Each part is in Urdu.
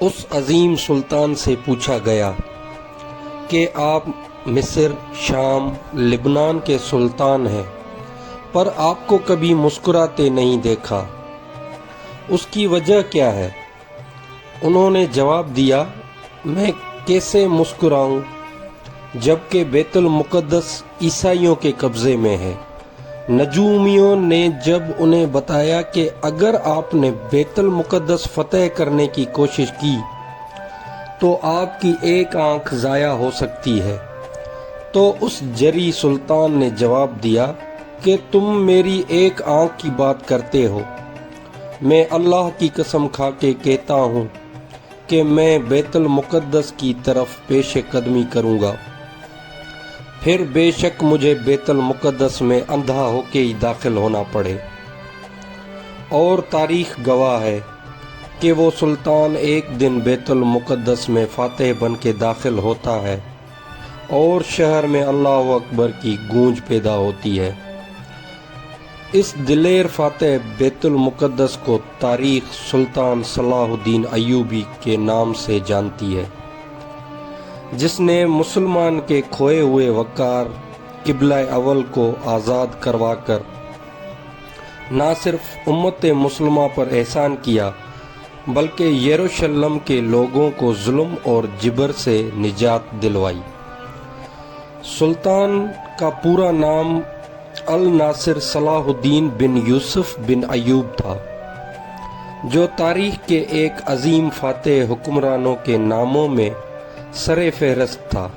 اس عظیم سلطان سے پوچھا گیا کہ آپ مصر، شام، لبنان کے سلطان ہیں، پر آپ کو کبھی مسکراتے نہیں دیکھا، اس کی وجہ کیا ہے؟ انہوں نے جواب دیا، میں کیسے مسکراؤں جبکہ بیت المقدس عیسائیوں کے قبضے میں ہے۔ نجومیوں نے جب انہیں بتایا کہ اگر آپ نے بیت المقدس فتح کرنے کی کوشش کی تو آپ کی ایک آنکھ ضائع ہو سکتی ہے، تو اس جری سلطان نے جواب دیا کہ تم میری ایک آنکھ کی بات کرتے ہو، میں اللہ کی قسم کھا کے کہتا ہوں کہ میں بیت المقدس کی طرف پیش قدمی کروں گا، پھر بے شک مجھے بیت المقدس میں اندھا ہو کے ہی داخل ہونا پڑے۔ اور تاریخ گواہ ہے کہ وہ سلطان ایک دن بیت المقدس میں فاتح بن کے داخل ہوتا ہے اور شہر میں اللہ اکبر کی گونج پیدا ہوتی ہے۔ اس دلیر فاتح بیت المقدس کو تاریخ سلطان صلاح الدین ایوبی کے نام سے جانتی ہے، جس نے مسلمان کے کھوئے ہوئے وقار قبلہ اول کو آزاد کروا کر نہ صرف امت مسلمہ پر احسان کیا بلکہ یروشلم کے لوگوں کو ظلم اور جبر سے نجات دلوائی۔ سلطان کا پورا نام الناصر صلاح الدین بن یوسف بن ایوب تھا، جو تاریخ کے ایک عظیم فاتح حکمرانوں کے ناموں میں سر فہرست تھا۔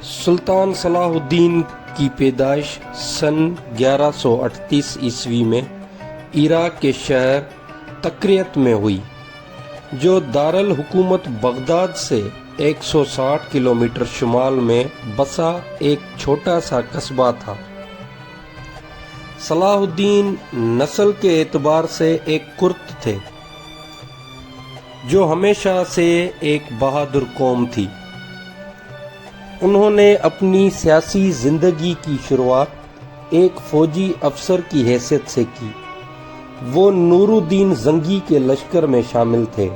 سلطان صلاح الدین کی پیدائش سن 1138 عیسوی میں عراق کے شہر تکریت میں ہوئی، جو دارالحکومت بغداد سے 160 کلومیٹر شمال میں بسا ایک چھوٹا سا قصبہ تھا۔ صلاح الدین نسل کے اعتبار سے ایک کرد تھے، جو ہمیشہ سے ایک بہادر قوم تھی۔ انہوں نے اپنی سیاسی زندگی کی شروعات ایک فوجی افسر کی حیثیت سے کی۔ وہ نور الدین زنگی کے لشکر میں شامل تھے۔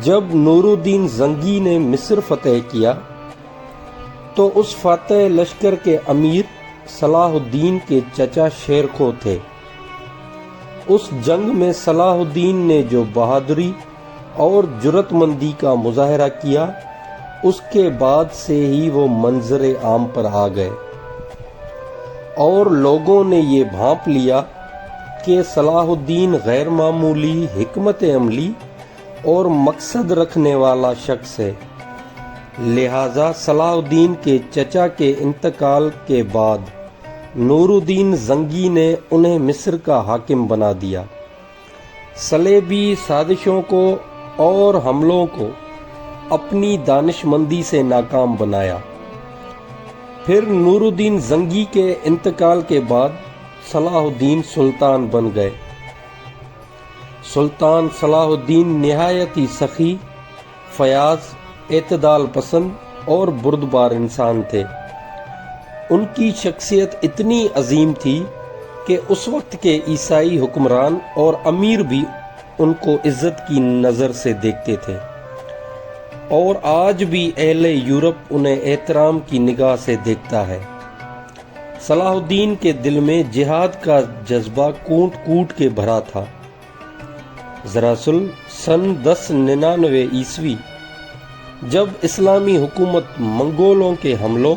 جب نور الدین زنگی نے مصر فتح کیا تو اس فاتح لشکر کے امیر صلاح الدین کے چچا شیرکھو تھے۔ اس جنگ میں صلاح الدین نے جو بہادری اور جرأت مندی کا مظاہرہ کیا، اس کے بعد سے ہی وہ منظر عام پر آ گئے اور لوگوں نے یہ بھانپ لیا کہ صلاح الدین غیر معمولی حکمت عملی اور مقصد رکھنے والا شخص ہے۔ لہذا صلاح الدین کے چچا کے انتقال کے بعد نور الدین زنگی نے انہیں مصر کا حاکم بنا دیا، صلیبی سازشوں کو اور حملوں کو اپنی دانش مندی سے ناکام بنایا۔ پھر نور الدین زنگی کے انتقال کے بعد صلاح الدین سلطان بن گئے۔ سلطان صلاح الدین نہایت ہی سخی، فیاض، اعتدال پسند اور بردبار انسان تھے۔ ان کی شخصیت اتنی عظیم تھی کہ اس وقت کے عیسائی حکمران اور امیر بھی ان کو عزت کی نظر سے دیکھتے تھے، اور آج بھی اہل یورپ انہیں احترام کی نگاہ سے دیکھتا ہے۔ صلاح الدین کے دل میں جہاد کا جذبہ کوٹ کوٹ کے بھرا تھا۔ دراصل سن 1099 عیسوی جب اسلامی حکومت منگولوں کے حملوں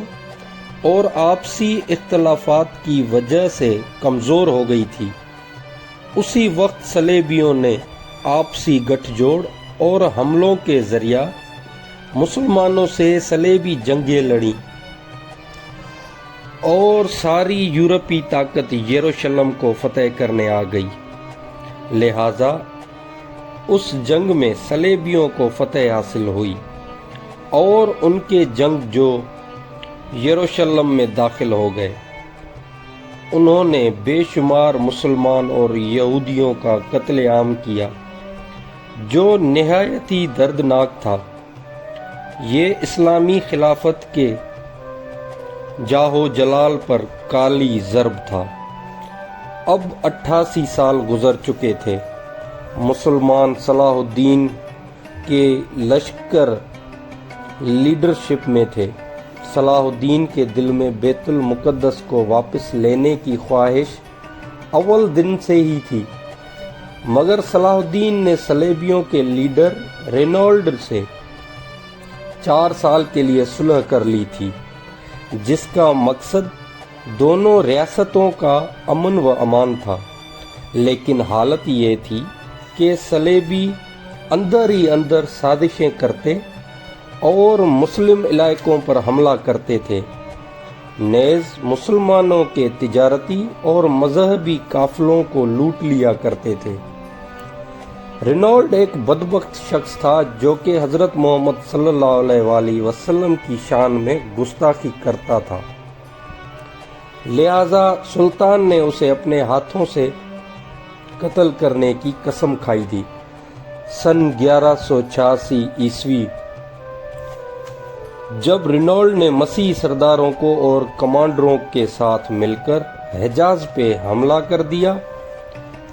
اور آپسی اختلافات کی وجہ سے کمزور ہو گئی تھی، اسی وقت صلیبیوں نے آپسی گٹھ جوڑ اور حملوں کے ذریعہ مسلمانوں سے صلیبی جنگیں لڑیں اور ساری یورپی طاقت یروشلم کو فتح کرنے آ گئی۔ لہذا اس جنگ میں صلیبیوں کو فتح حاصل ہوئی اور ان کے جنگ جو یروشلم میں داخل ہو گئے۔ انہوں نے بے شمار مسلمان اور یہودیوں کا قتل عام کیا، جو نہایت ہی دردناک تھا۔ یہ اسلامی خلافت کے جاہو جلال پر کالی ضرب تھا۔ اب 88 سال گزر چکے تھے مسلمان صلاح الدین کے لشکر لیڈرشپ میں تھے۔ صلاح الدین کے دل میں بیت المقدس کو واپس لینے کی خواہش اول دن سے ہی تھی، مگر صلاح الدین نے صلیبیوں کے لیڈر رینالڈ سے 4 سال کے لیے صلح کر لی تھی، جس کا مقصد دونوں ریاستوں کا امن و امان تھا۔ لیکن حالت یہ تھی کہ صلیبی اندر ہی اندر سازشیں کرتے اور مسلم علاقوں پر حملہ کرتے تھے، نیز مسلمانوں کے تجارتی اور مذہبی قافلوں کو لوٹ لیا کرتے تھے۔ رینالڈ ایک بدبخت شخص تھا جو کہ حضرت محمد صلی اللہ علیہ وآلہ وسلم کی شان میں گستاخی کرتا تھا، لہذا سلطان نے اسے اپنے ہاتھوں سے قتل کرنے کی قسم کھائی تھی۔ سن 1186 عیسوی جب رینالڈ نے مسیحی سرداروں کو اور کمانڈروں کے ساتھ مل کر حجاز پہ حملہ کر دیا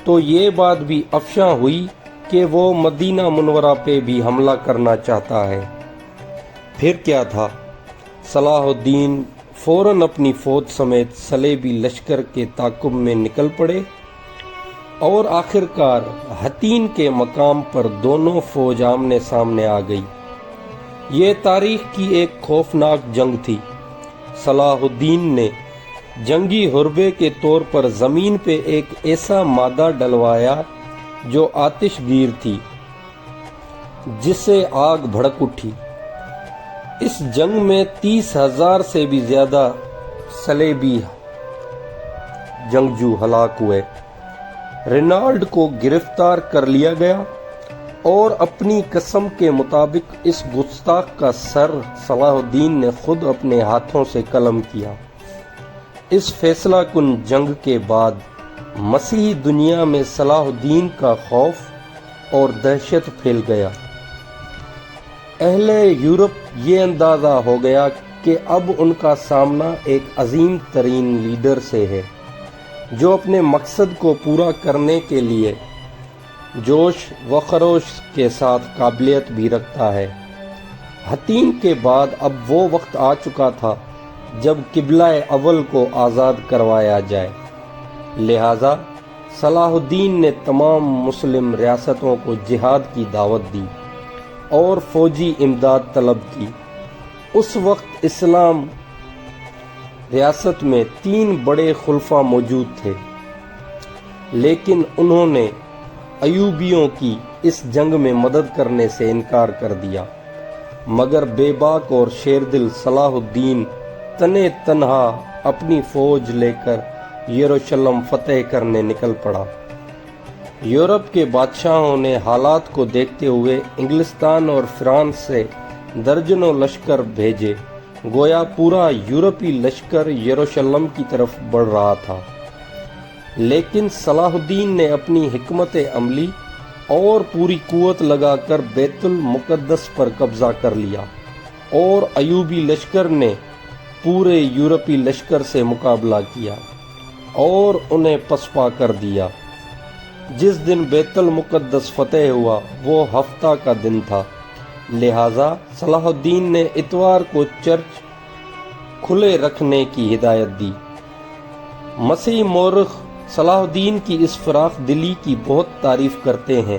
تو یہ بات بھی افشاں ہوئی کہ وہ مدینہ منورہ پہ بھی حملہ کرنا چاہتا ہے۔ پھر کیا تھا؟ صلاح الدین فوراً اپنی فوج سمیت صلیبی لشکر کے تعاقب میں نکل پڑے اور آخرکار حطین کے مقام پر دونوں فوج آمنے سامنے آ گئی۔ یہ تاریخ کی ایک خوفناک جنگ تھی۔ صلاح الدین نے جنگی حربے کے طور پر زمین پہ ایک ایسا مادہ ڈلوایا جو آتش گیر تھی، جس سے آگ بھڑک اٹھی۔ اس جنگ میں 30,000 سے بھی زیادہ صلیبی جنگجو ہلاک ہوئے۔ رینالڈ کو گرفتار کر لیا گیا اور اپنی قسم کے مطابق اس گستاخ کا سر صلاح الدین نے خود اپنے ہاتھوں سے قلم کیا۔ اس فیصلہ کن جنگ کے بعد مسیحی دنیا میں صلاح الدین کا خوف اور دہشت پھیل گیا۔ اہل یورپ یہ اندازہ ہو گیا کہ اب ان کا سامنا ایک عظیم ترین لیڈر سے ہے جو اپنے مقصد کو پورا کرنے کے لیے جوش و خروش کے ساتھ قابلیت بھی رکھتا ہے۔ حطین کے بعد اب وہ وقت آ چکا تھا جب قبلہ اول کو آزاد کروایا جائے، لہذا صلاح الدین نے تمام مسلم ریاستوں کو جہاد کی دعوت دی اور فوجی امداد طلب کی۔ اس وقت اسلام ریاست میں 3 بڑے خلفاء موجود تھے، لیکن انہوں نے ایوبیوں کی اس جنگ میں مدد کرنے سے انکار کر دیا، مگر بے باک اور شیردل صلاح الدین تنے تنہا اپنی فوج لے کر یروشلم فتح کرنے نکل پڑا۔ یورپ کے بادشاہوں نے حالات کو دیکھتے ہوئے انگلستان اور فرانس سے درجنوں لشکر بھیجے، گویا پورا یورپی لشکر یروشلم کی طرف بڑھ رہا تھا۔ لیکن صلاح الدین نے اپنی حکمت عملی اور پوری قوت لگا کر بیت المقدس پر قبضہ کر لیا اور ایوبی لشکر نے پورے یورپی لشکر سے مقابلہ کیا اور انہیں پسپا کر دیا۔ جس دن بیت المقدس فتح ہوا وہ ہفتہ کا دن تھا، لہذا صلاح الدین نے اتوار کو چرچ کھلے رکھنے کی ہدایت دی۔ مسیح مورخ صلاح الدین کی اس فراخ دلی کی بہت تعریف کرتے ہیں۔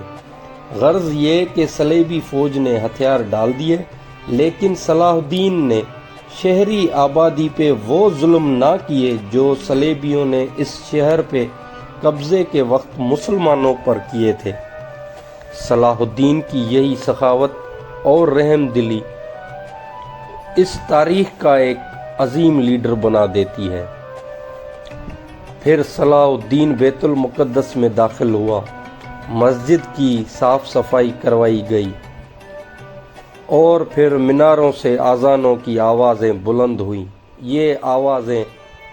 غرض یہ کہ صلیبی فوج نے ہتھیار ڈال دیے، لیکن صلاح الدین نے شہری آبادی پہ وہ ظلم نہ کیے جو صلیبیوں نے اس شہر پہ قبضے کے وقت مسلمانوں پر کیے تھے۔ صلاح الدین کی یہی سخاوت اور رحم دلی اس تاریخ کا ایک عظیم لیڈر بنا دیتی ہے۔ پھر صلاح الدین بیت المقدس میں داخل ہوا، مسجد کی صاف صفائی کروائی گئی اور پھر میناروں سے اذانوں کی آوازیں بلند ہوئیں۔ یہ آوازیں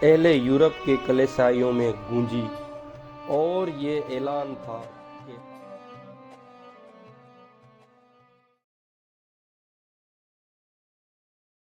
اہل یورپ کے کلیسائیوں میں گونجی اور یہ اعلان تھا کہ